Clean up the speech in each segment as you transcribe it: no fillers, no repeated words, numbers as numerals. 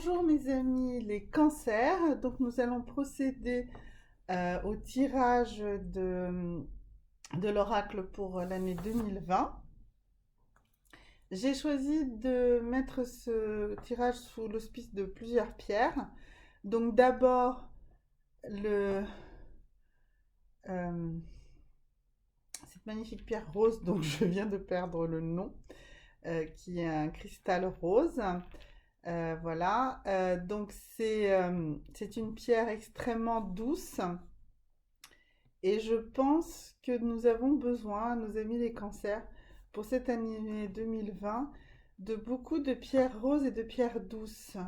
Bonjour mes amis les cancers, donc nous allons procéder au tirage de l'oracle pour l'année 2020. J'ai choisi de mettre ce tirage sous l'auspice de plusieurs pierres. Donc d'abord le, euh, cette magnifique pierre rose dont je viens de perdre le nom, qui est un cristal rose. Voilà, donc c'est une pierre extrêmement douce et je pense que nous avons besoin, nos amis les cancers, pour cette année 2020, de beaucoup de pierres roses et de pierres douces.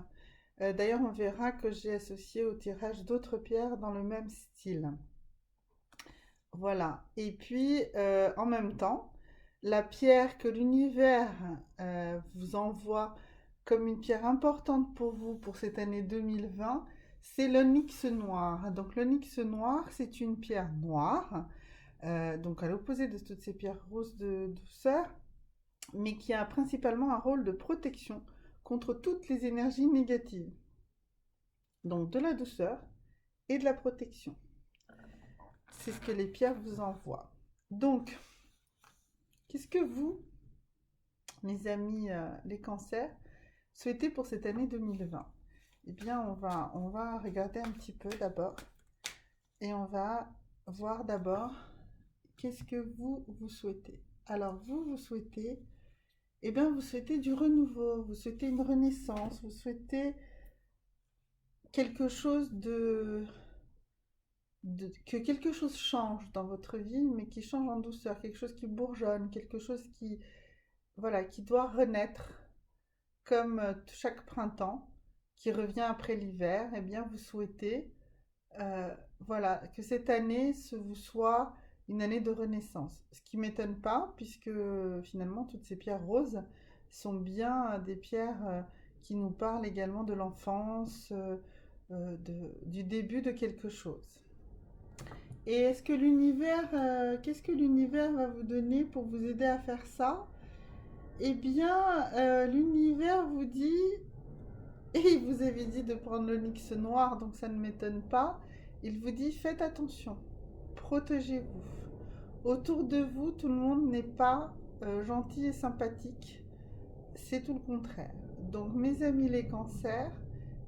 D'ailleurs, on verra que j'ai associé au tirage d'autres pierres dans le même style. Voilà, et puis en même temps, la pierre que l'univers vous envoie comme une pierre importante pour vous pour cette année 2020, c'est l'onyx noir. Donc l'onyx noir, c'est une pierre noire, donc à l'opposé de toutes ces pierres roses de douceur, mais qui a principalement un rôle de protection contre toutes les énergies négatives. Donc de la douceur et de la protection. C'est ce que les pierres vous envoient. Donc, qu'est-ce que vous, mes amis les cancers, souhaitez pour cette année 2020? Eh bien, on va regarder un petit peu d'abord et on va voir d'abord qu'est-ce que vous souhaitez. Alors, vous souhaitez, eh bien, vous souhaitez du renouveau, vous souhaitez une renaissance, vous souhaitez quelque chose que quelque chose change dans votre vie, mais qui change en douceur, quelque chose qui bourgeonne, quelque chose qui, voilà, qui doit renaître comme chaque printemps qui revient après l'hiver. Eh bien, vous souhaitez, voilà, que cette année vous soit une année de renaissance. Ce qui m'étonne pas, puisque finalement toutes ces pierres roses sont bien des pierres qui nous parlent également de l'enfance, du début de quelque chose. Et est-ce que qu'est-ce que l'univers va vous donner pour vous aider à faire ça? Eh bien, l'univers vous dit, et il vous avait dit de prendre l'onyx noir, donc ça ne m'étonne pas, il vous dit faites attention, protégez-vous. Autour de vous, tout le monde n'est pas gentil et sympathique, c'est tout le contraire. Donc mes amis les cancers,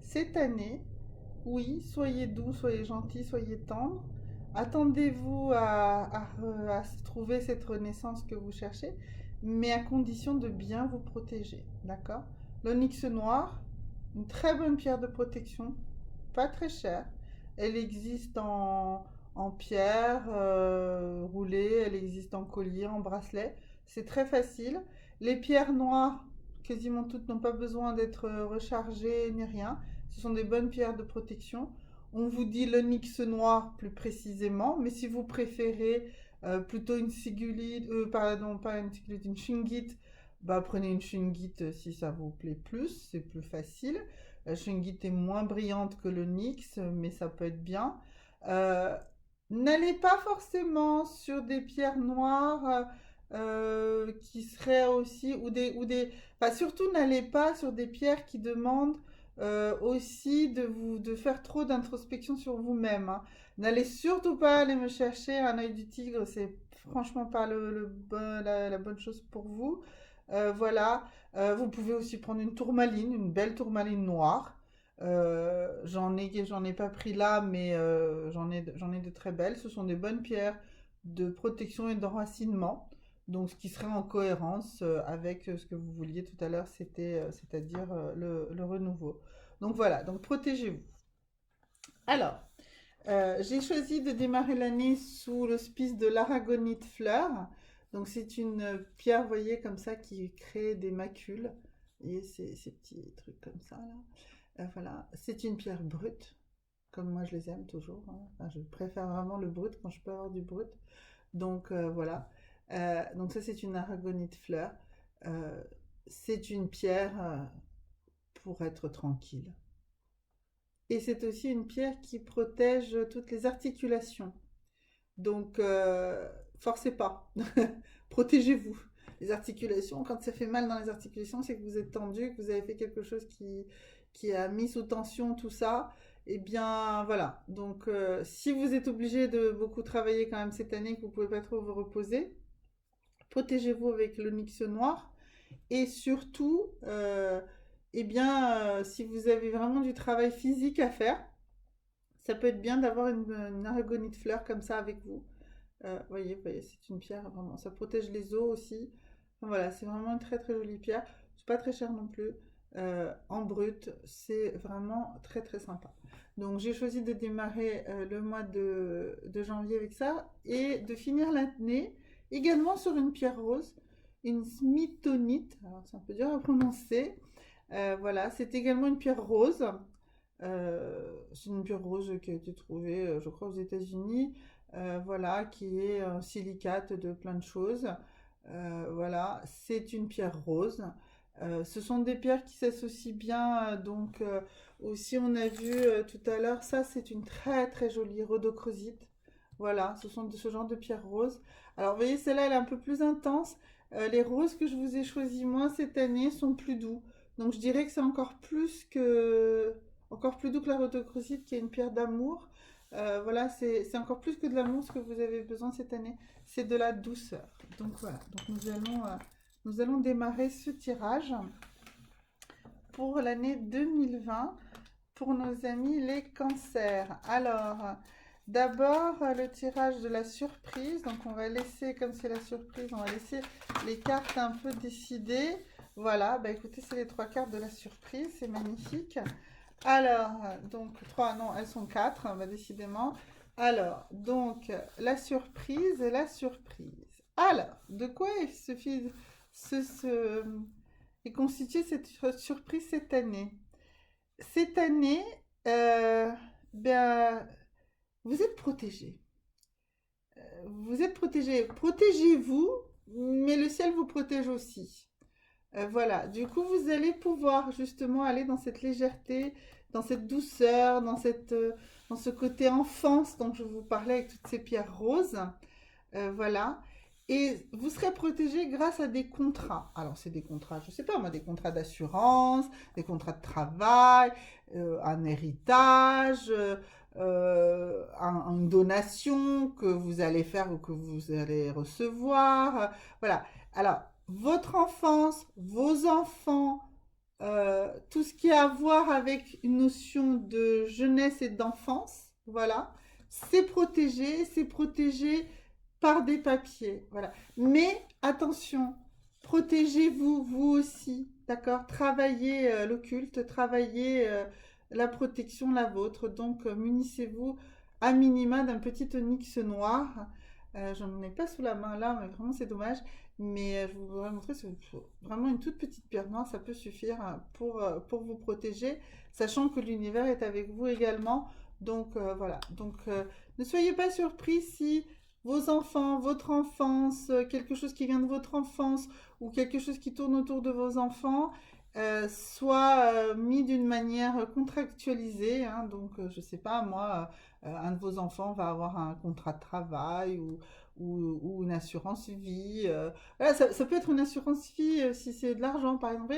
cette année, oui, soyez doux, soyez gentils, soyez tendres. Attendez-vous à trouver cette renaissance que vous cherchez, mais à condition de bien vous protéger. D'accord? L'onyx noir, une très bonne pierre de protection, pas très chère. Elle existe en pierre roulée, elle existe en collier, en bracelet. C'est très facile. Les pierres noires, quasiment toutes, n'ont pas besoin d'être rechargées ni rien. Ce sont des bonnes pierres de protection. On vous dit l'onyx noir plus précisément, mais si vous préférez plutôt une sigillite, pardon, pas une sigillite, une shungite, bah prenez une shungite si ça vous plaît plus, c'est plus facile. La shungite est moins brillante que l'onyx, mais ça peut être bien. Euh, N'allez pas forcément sur des pierres noires qui seraient aussi, enfin surtout n'allez pas sur des pierres qui demandent aussi de faire trop d'introspection sur vous-même, hein. N'allez surtout pas aller me chercher un œil du tigre, c'est franchement pas la bonne chose pour vous. Voilà. Vous pouvez aussi prendre une tourmaline, une belle tourmaline noire. J'en ai pas pris là, mais j'en ai de très belles. Ce sont des bonnes pierres de protection et d'enracinement. Donc, ce qui serait en cohérence avec ce que vous vouliez tout à l'heure, c'est-à-dire le renouveau. Donc voilà, donc protégez-vous. Alors, j'ai choisi de démarrer l'année sous l'auspice de l'aragonite fleur. Donc c'est une pierre, vous voyez, comme ça, qui crée des macules. Vous voyez ces petits trucs comme ça, là. Voilà, c'est une pierre brute, comme moi je les aime toujours, hein. Enfin, je préfère vraiment le brut quand je peux avoir du brut. Donc voilà. Donc ça c'est une aragonite fleur. Euh, c'est une pierre pour être tranquille. Et c'est aussi une pierre qui protège toutes les articulations. Donc, forcez pas. Protégez-vous. Les articulations, quand ça fait mal dans les articulations, c'est que vous êtes tendu, que vous avez fait quelque chose qui a mis sous tension tout ça. Eh bien, voilà. Donc, si vous êtes obligé de beaucoup travailler quand même cette année, que vous pouvez pas trop vous reposer, protégez-vous avec l'onyx noir. Et surtout, eh bien, si vous avez vraiment du travail physique à faire, ça peut être bien d'avoir une aragonite fleur comme ça avec vous. Voyez, c'est une pierre vraiment. Ça protège les os aussi. Enfin, voilà, c'est vraiment une très très jolie pierre. C'est pas très cher non plus. En brut, c'est vraiment très très sympa. Donc j'ai choisi de démarrer le mois de janvier avec ça et de finir l'année également sur une pierre rose, une smithonite. Alors c'est un peu dur à prononcer. Voilà, c'est également une pierre rose. C'est une pierre rose qui a été trouvée, je crois, aux États-Unis. Voilà, qui est un silicate de plein de choses. Voilà, c'est une pierre rose. Ce sont des pierres qui s'associent bien. Donc, aussi, on a vu tout à l'heure, ça, c'est une très très jolie rhodochrosite. Voilà, ce sont de ce genre de pierres roses. Alors, vous voyez, celle-là, elle est un peu plus intense. Les roses que je vous ai choisis, moi, cette année, sont plus doux. Donc, je dirais que c'est encore plus doux que la rhodochrosite, qui est une pierre d'amour. Voilà, c'est encore plus que de l'amour ce que vous avez besoin cette année. C'est de la douceur. Donc voilà, donc nous allons démarrer ce tirage pour l'année 2020 pour nos amis les cancers. Alors, d'abord le tirage de la surprise. Donc on va laisser, comme c'est la surprise, on va laisser les cartes un peu décider. Voilà, bah écoutez, c'est les 3 cartes de la surprise, c'est magnifique. Alors, donc 3, non, elles sont 4, bah, décidément. Alors, donc, la surprise. Alors, de quoi est constituée cette surprise cette année? Cette année, euh, ben, vous êtes protégés. Vous êtes protégés. Protégez-vous, mais le ciel vous protège aussi. Voilà, du coup, vous allez pouvoir justement aller dans cette légèreté, dans cette douceur, dans ce côté enfance dont je vous parlais avec toutes ces pierres roses. Voilà. Et vous serez protégé grâce à des contrats. Alors, c'est des contrats, je ne sais pas moi, des contrats d'assurance, des contrats de travail, un héritage, une donation que vous allez faire ou que vous allez recevoir. Voilà. Alors, votre enfance, vos enfants, tout ce qui a à voir avec une notion de jeunesse et d'enfance, voilà, c'est protégé par des papiers, voilà. Mais attention, protégez-vous, vous aussi, d'accord? Travaillez l'occulte, travaillez la protection, la vôtre. Donc, munissez-vous à minima d'un petit onyx noir. J'en ai pas sous la main là, mais vraiment c'est dommage. Mais je vous voudrais montrer, c'est vraiment une toute petite pierre noire, ça peut suffire pour vous protéger, sachant que l'univers est avec vous également. Donc voilà, donc ne soyez pas surpris si vos enfants, votre enfance, quelque chose qui vient de votre enfance ou quelque chose qui tourne autour de vos enfants soit mis d'une manière contractualisée. Hein. Donc je sais pas, moi, un de vos enfants va avoir un contrat de travail ou une assurance vie. Voilà, ça peut être une assurance vie si c'est de l'argent, par exemple,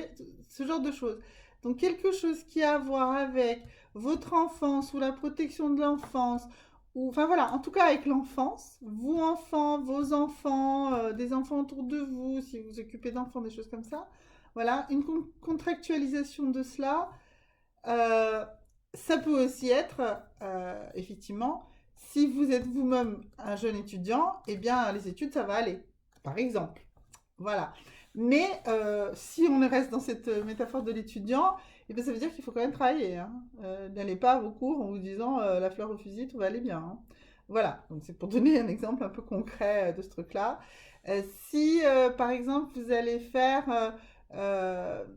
ce genre de choses. Donc quelque chose qui a à voir avec votre enfance ou la protection de l'enfance, ou enfin voilà, en tout cas avec l'enfance, vous enfants, vos enfants, des enfants autour de vous, si vous vous occupez d'enfants, des choses comme ça. Voilà, une contractualisation de cela. Euh, Ça peut aussi être, effectivement, si vous êtes vous-même un jeune étudiant, eh bien, les études, ça va aller, par exemple. Voilà. Mais si on reste dans cette métaphore de l'étudiant, eh bien, ça veut dire qu'il faut quand même travailler. Hein. N'allez pas à vos cours en vous disant la fleur au fusil, tout va aller bien. Hein. Voilà, donc c'est pour donner un exemple un peu concret de ce truc-là. Si, par exemple, vous allez faire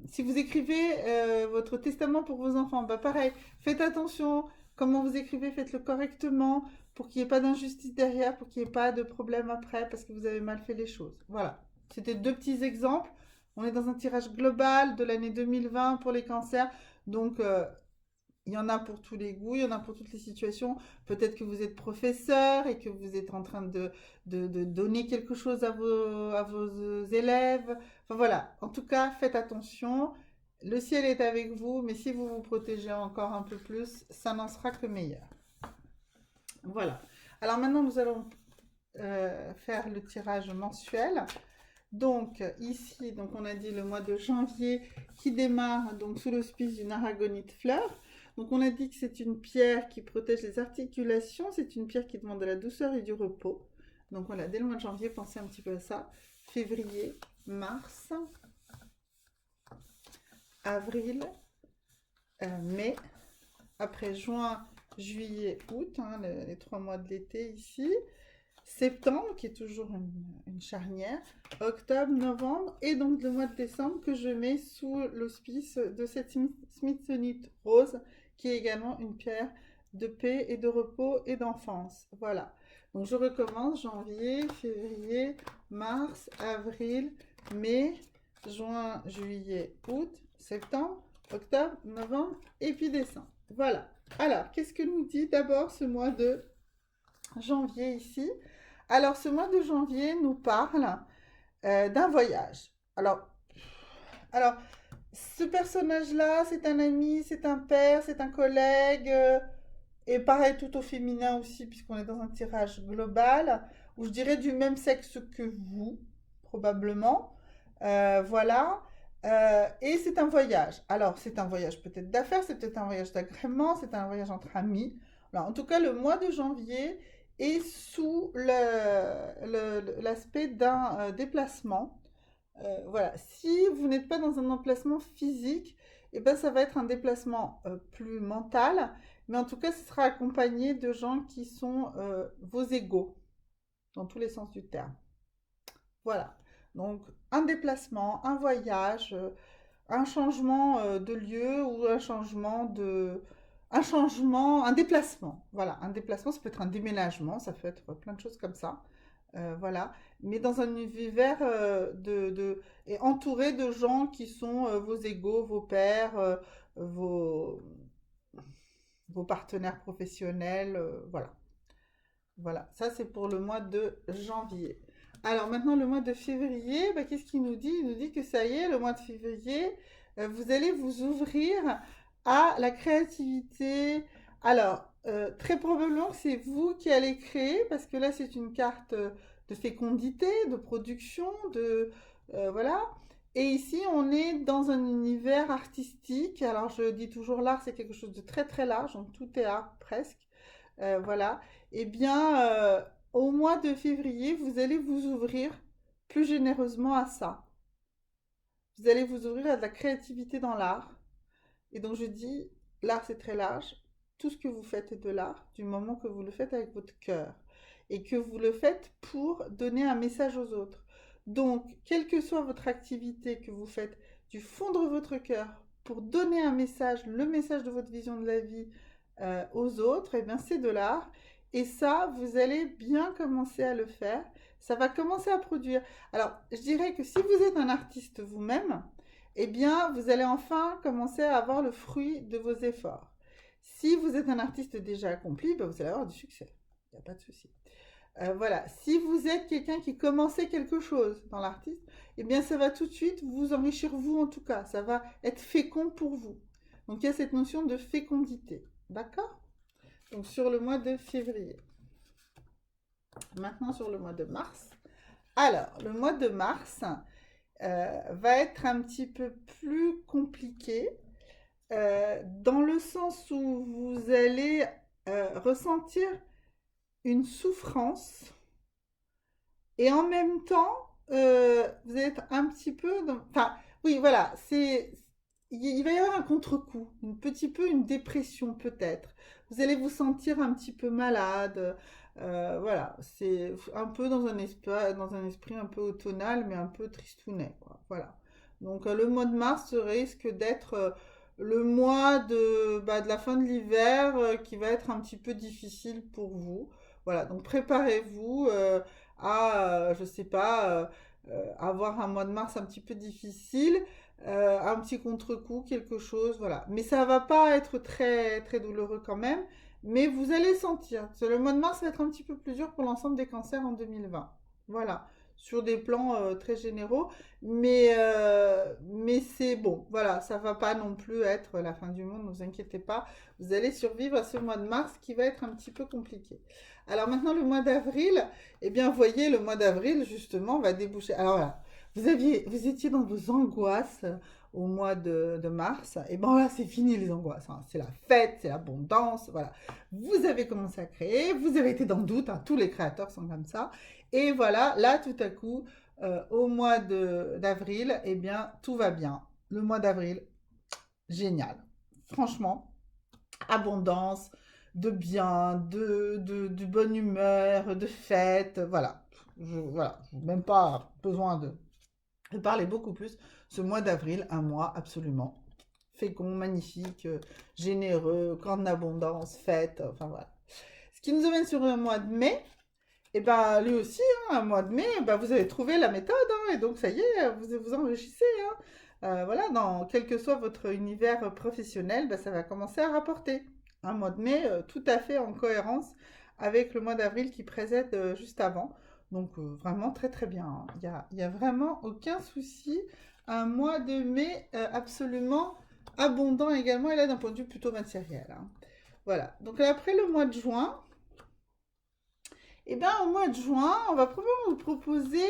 si vous écrivez votre testament pour vos enfants, bah pareil, faites attention, comment vous écrivez, faites-le correctement pour qu'il n'y ait pas d'injustice derrière, pour qu'il n'y ait pas de problème après parce que vous avez mal fait les choses. Voilà, c'était 2 petits exemples. On est dans un tirage global de l'année 2020 pour les cancers, donc il y en a pour tous les goûts, il y en a pour toutes les situations. Peut-être que vous êtes professeur et que vous êtes en train de donner quelque chose à vos élèves. Enfin voilà, en tout cas, faites attention. Le ciel est avec vous, mais si vous vous protégez encore un peu plus, ça n'en sera que meilleur. Voilà. Alors maintenant, nous allons faire le tirage mensuel. Donc ici, donc on a dit le mois de janvier qui démarre donc sous l'auspice d'une aragonite fleur. Donc on a dit que c'est une pierre qui protège les articulations, c'est une pierre qui demande de la douceur et du repos. Donc voilà, dès le mois de janvier, pensez un petit peu à ça. Février, mars, avril, mai, après juin, juillet, août, hein, les 3 mois de l'été ici. Septembre, qui est toujours une charnière, octobre, novembre, et donc le mois de décembre que je mets sous l'auspice de cette smithsonite rose, qui est également une pierre de paix et de repos et d'enfance. Voilà. Donc je recommence janvier, février, mars, avril, mai, juin, juillet, août, septembre, octobre, novembre et puis décembre. Voilà. Alors, qu'est-ce que nous dit d'abord ce mois de janvier ici? Alors, ce mois de janvier nous parle d'un voyage. Alors, ce personnage-là, c'est un ami, c'est un père, c'est un collègue, et pareil tout au féminin aussi, puisqu'on est dans un tirage global, où je dirais du même sexe que vous, probablement. Voilà. Et c'est un voyage. Alors, c'est un voyage peut-être d'affaires, c'est peut-être un voyage d'agrément, c'est un voyage entre amis. Alors, en tout cas, le mois de janvier est sous l'aspect d'un déplacement. Voilà, si vous n'êtes pas dans un emplacement physique, eh ben, ça va être un déplacement plus mental, mais en tout cas, ce sera accompagné de gens qui sont vos égaux, dans tous les sens du terme. Voilà, donc un déplacement, un voyage, un changement de lieu ou un déplacement. Voilà, un déplacement, ça peut être un déménagement, ça peut être plein de choses comme ça. Voilà, mais dans un univers et entouré de gens qui sont vos égaux, vos pairs, vos, vos partenaires professionnels, voilà. Voilà, ça c'est pour le mois de janvier. Alors maintenant le mois de février, bah, qu'est-ce qu'il nous dit? Il nous dit que ça y est, le mois de février, vous allez vous ouvrir à la créativité. Alors, très probablement que c'est vous qui allez créer, parce que là c'est une carte de fécondité, de production, voilà. Et ici on est dans un univers artistique. Alors je dis toujours l'art, c'est quelque chose de très très large, donc tout est art presque. Voilà. Eh bien, au mois de février, vous allez vous ouvrir plus généreusement à ça. Vous allez vous ouvrir à de la créativité dans l'art. Et donc, je dis, l'art, c'est très large. Tout ce que vous faites est de l'art, du moment que vous le faites avec votre cœur. Et que vous le faites pour donner un message aux autres. Donc, quelle que soit votre activité que vous faites du fond de votre cœur pour donner un message, le message de votre vision de la vie aux autres, eh bien, c'est de l'art. Et ça, vous allez bien commencer à le faire. Ça va commencer à produire. Alors, je dirais que si vous êtes un artiste vous-même, eh bien, vous allez enfin commencer à avoir le fruit de vos efforts. Si vous êtes un artiste déjà accompli, ben, vous allez avoir du succès. Il n'y a pas de souci. Voilà. Si vous êtes quelqu'un qui commençait quelque chose dans l'artiste, eh bien, ça va tout de suite vous enrichir, vous en tout cas. Ça va être fécond pour vous. Donc, il y a cette notion de fécondité. D'accord? Donc, sur le mois de février. Maintenant, sur le mois de mars. Alors, le mois de mars va être un petit peu plus compliqué dans le sens où vous allez ressentir une souffrance et en même temps, vous allez être un petit peu enfin, oui, voilà, il va y avoir un contre-coup, un petit peu une dépression peut-être. Vous allez vous sentir un petit peu malade. Voilà, c'est un peu dans un esprit un peu automnal, mais un peu tristounet, quoi. Voilà. Donc le mois de mars risque d'être le mois de la fin de l'hiver qui va être un petit peu difficile pour vous. Voilà, donc préparez-vous à, je sais pas, avoir un mois de mars un petit peu difficile, un petit contre-coup, quelque chose, voilà. Mais ça va pas être très, très douloureux quand même, mais vous allez sentir. Le mois de mars va être un petit peu plus dur pour l'ensemble des cancers en 2020. Voilà. sur des plans très généraux, mais c'est bon, voilà, ça va pas non plus être la fin du monde, ne vous inquiétez pas, vous allez survivre à ce mois de mars qui va être un petit peu compliqué. Alors maintenant, le mois d'avril, eh bien, vous voyez, le mois d'avril, justement, va déboucher. Alors voilà, vous étiez dans vos angoisses au mois de mars, et bon là, c'est fini les angoisses, hein. C'est la fête, c'est l'abondance, voilà. Vous avez commencé à créer, vous avez été dans le doute, hein, tous les créateurs sont comme ça, et voilà, là, tout à coup, au mois d'avril, eh bien, tout va bien. Le mois d'avril, génial. Franchement, abondance, de bien, de bonne humeur, de fête, voilà. Voilà, même pas besoin de parler beaucoup plus. Ce mois d'avril, un mois absolument fécond, magnifique, généreux, grande abondance, fête, enfin voilà. Ce qui nous amène sur le mois de mai, et ben lui aussi, hein, un mois de mai, ben, vous avez trouvé la méthode, hein, et donc ça y est, vous vous enrichissez. Hein. Voilà, dans quel que soit votre univers professionnel, ben, ça va commencer à rapporter. Un mois de mai tout à fait en cohérence avec le mois d'avril qui précède juste avant. Donc vraiment très très bien. Hein. Il y a vraiment aucun souci. Un mois de mai absolument abondant également, et là d'un point de vue plutôt matériel. Hein. Voilà, donc après le mois de juin, eh bien, au mois de juin, on va probablement vous proposer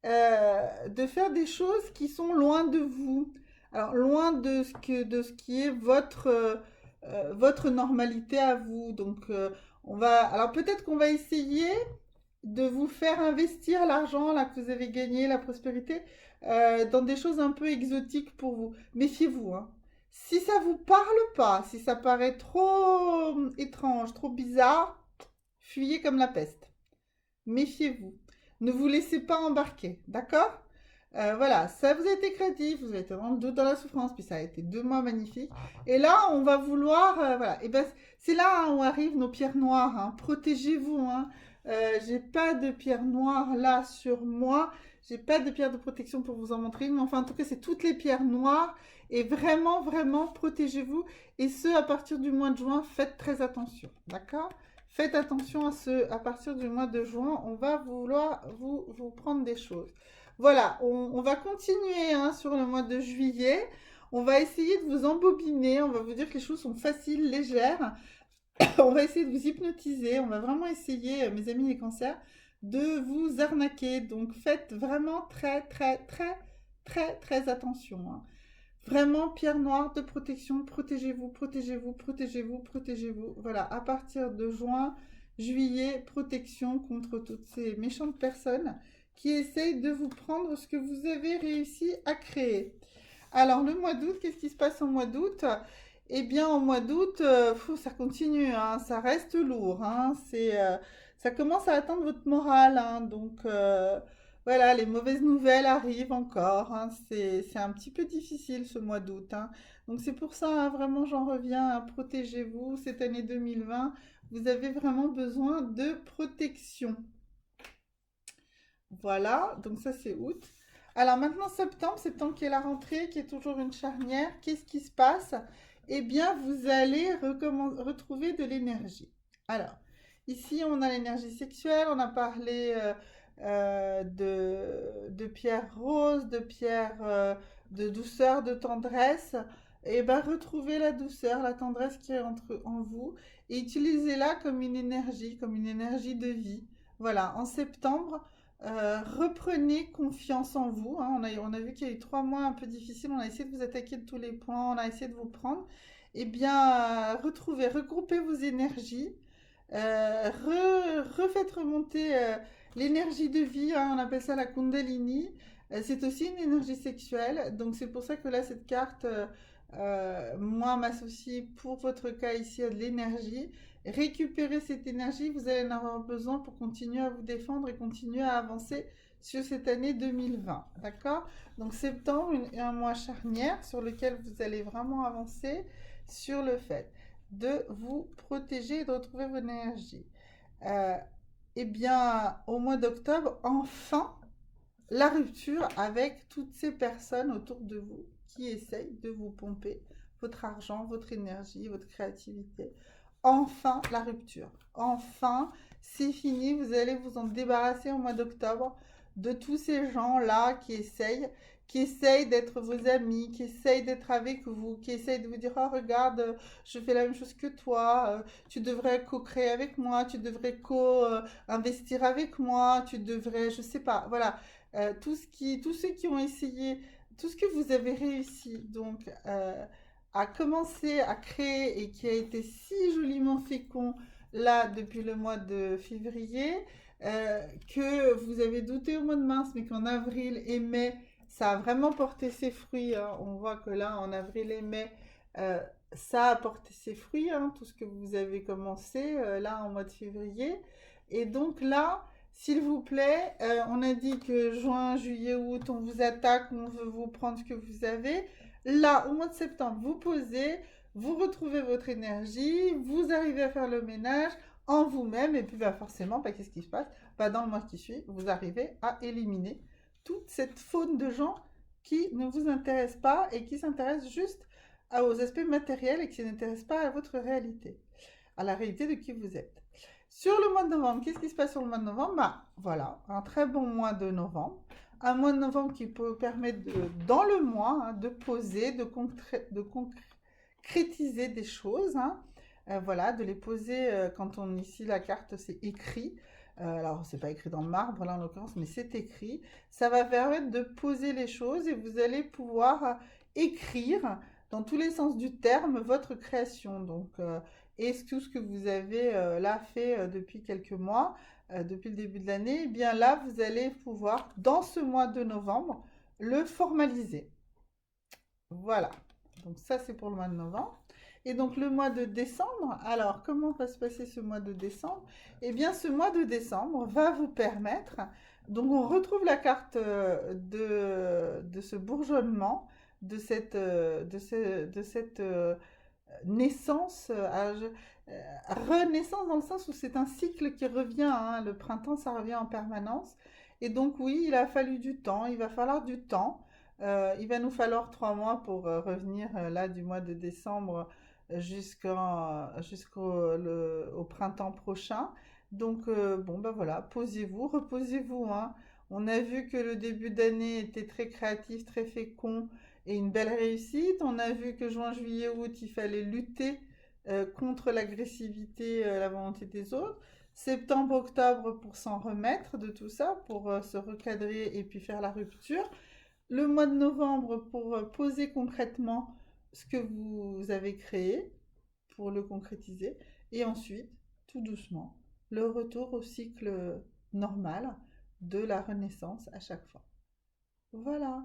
de faire des choses qui sont loin de vous. Alors, loin de ce qui est votre normalité à vous. Donc, alors peut-être qu'on va essayer de vous faire investir l'argent là que vous avez gagné, la prospérité, dans des choses un peu exotiques pour vous. Méfiez-vous, hein. Si ça vous parle pas, si ça paraît trop étrange, trop bizarre, fuyez comme la peste. Méfiez-vous. Ne vous laissez pas embarquer, d'accord? Voilà, ça vous a été créatif, vous avez été dans le doute, dans la souffrance, puis ça a été 2 mois magnifiques. Et là, on va vouloir, voilà, et ben c'est là hein, où arrivent nos pierres noires. Hein. Protégez-vous. Hein. J'ai pas de pierre noire là sur moi. J'ai pas de pierre de protection pour vous en montrer, mais enfin, en tout cas, c'est toutes les pierres noires. Et vraiment, vraiment, protégez-vous. Et ce, à partir du mois de juin, faites très attention, d'accord? Faites attention à partir du mois de juin, on va vouloir vous prendre des choses. Voilà, on va continuer hein, sur le mois de juillet. On va essayer de vous embobiner, on va vous dire que les choses sont faciles, légères. On va essayer de vous hypnotiser, on va vraiment essayer, mes amis les cancers, de vous arnaquer. Donc faites vraiment très, très, très, très, très attention. Hein. Vraiment, pierre noire de protection, protégez-vous, protégez-vous, protégez-vous, protégez-vous. Voilà, à partir de juin, juillet, protection contre toutes ces méchantes personnes qui essayent de vous prendre ce que vous avez réussi à créer. Alors, le mois d'août, qu'est-ce qui se passe au mois d'août? Eh bien, au mois d'août, ça continue, hein, ça reste lourd. Hein, ça commence à atteindre votre morale. Hein, donc, voilà, les mauvaises nouvelles arrivent encore. Hein, c'est un petit peu difficile ce mois d'août. Hein. Donc, c'est pour ça, hein, vraiment, j'en reviens. Hein, protégez-vous. Cette année 2020, vous avez vraiment besoin de protection. Voilà, donc ça, c'est août. Alors maintenant, septembre qui est la rentrée, qui est toujours une charnière, qu'est-ce qui se passe? Eh bien, vous allez retrouver de l'énergie. Alors, ici, on a l'énergie sexuelle, on a parlé de pierres roses, de pierres de douceur, de tendresse. Et bien, retrouvez la douceur, la tendresse qui est en vous et utilisez-la comme une énergie de vie. Voilà, en septembre, reprenez confiance en vous. Hein. On a vu qu'il y a eu 3 mois un peu difficiles. On a essayé de vous attaquer de tous les points. On a essayé de vous prendre. Eh bien, regroupez vos énergies. Refaites remonter l'énergie de vie. Hein, on appelle ça la Kundalini. C'est aussi une énergie sexuelle. Donc, c'est pour ça que là, cette carte, moi, m'associe pour votre cas ici à de l'énergie. Récupérez cette énergie, vous allez en avoir besoin pour continuer à vous défendre et continuer à avancer sur cette année 2020. D'accord? Donc septembre, un mois charnière sur lequel vous allez vraiment avancer sur le fait de vous protéger et de retrouver votre énergie. Eh bien, au mois d'octobre, enfin, la rupture avec toutes ces personnes autour de vous qui essayent de vous pomper votre argent, votre énergie, votre créativité. Enfin, la rupture. Enfin, c'est fini. Vous allez vous en débarrasser au mois d'octobre de tous ces gens-là qui essayent d'être vos amis, qui essayent d'être avec vous, qui essayent de vous dire, oh regarde, je fais la même chose que toi, tu devrais co-créer avec moi, tu devrais co-investir avec moi, tu devrais, je sais pas, voilà. Tous ceux qui ont essayé, tout ce que vous avez réussi, donc, à commencer à créer et qui a été si joliment fécond là depuis le mois de février, que vous avez douté au mois de mars, mais qu'en avril et mai, ça a vraiment porté ses fruits, hein. On voit que là, en avril et mai, euh, ça a porté ses fruits, hein, tout ce que vous avez commencé là en mois de février. Et donc là, s'il vous plaît, on a dit que juin, juillet, août, on vous attaque, on veut vous prendre ce que vous avez. Là, au mois de septembre, vous posez, vous retrouvez votre énergie, vous arrivez à faire le ménage en vous-même, et puis bah, forcément, bah, qu'est-ce qui se passe? Bah, dans le mois qui suit, vous arrivez à éliminer toute cette faune de gens qui ne vous intéressent pas et qui s'intéressent juste aux aspects matériels et qui ne s'intéressent pas à votre réalité, à la réalité de qui vous êtes. Sur le mois de novembre, qu'est-ce qui se passe sur le mois de novembre? Bah, voilà, un très bon mois de novembre. Un mois de novembre qui peut permettre, dans le mois, hein, de poser, de concrétiser des choses, hein. Voilà, de les poser, quand on, ici, la carte, c'est écrit. Alors, c'est pas écrit dans le marbre, là, en l'occurrence, mais c'est écrit. Ça va permettre de poser les choses et vous allez pouvoir écrire, dans tous les sens du terme, votre création. Donc, et tout ce que vous avez là fait depuis quelques mois, depuis le début de l'année, eh bien là, vous allez pouvoir, dans ce mois de novembre, le formaliser. Voilà. Donc ça, c'est pour le mois de novembre. Et donc le mois de décembre, alors comment va se passer ce mois de décembre? Eh bien, ce mois de décembre va vous permettre, donc on retrouve la carte de ce bourgeonnement, de cette naissance, renaissance dans le sens où c'est un cycle qui revient, hein. Le printemps, ça revient en permanence. Et donc oui, il a fallu du temps, il va falloir du temps. Il va nous falloir 3 mois pour revenir là du mois de décembre au printemps prochain. Donc bon, ben voilà, posez-vous, reposez-vous, hein. On a vu que le début d'année était très créatif, très fécond et une belle réussite. On a vu que juin, juillet, août, il fallait lutter contre l'agressivité, la volonté des autres. Septembre, octobre pour s'en remettre de tout ça, pour se recadrer et puis faire la rupture. Le mois de novembre pour poser concrètement ce que vous avez créé, pour le concrétiser. Et ensuite, tout doucement, le retour au cycle normal de la renaissance à chaque fois. Voilà.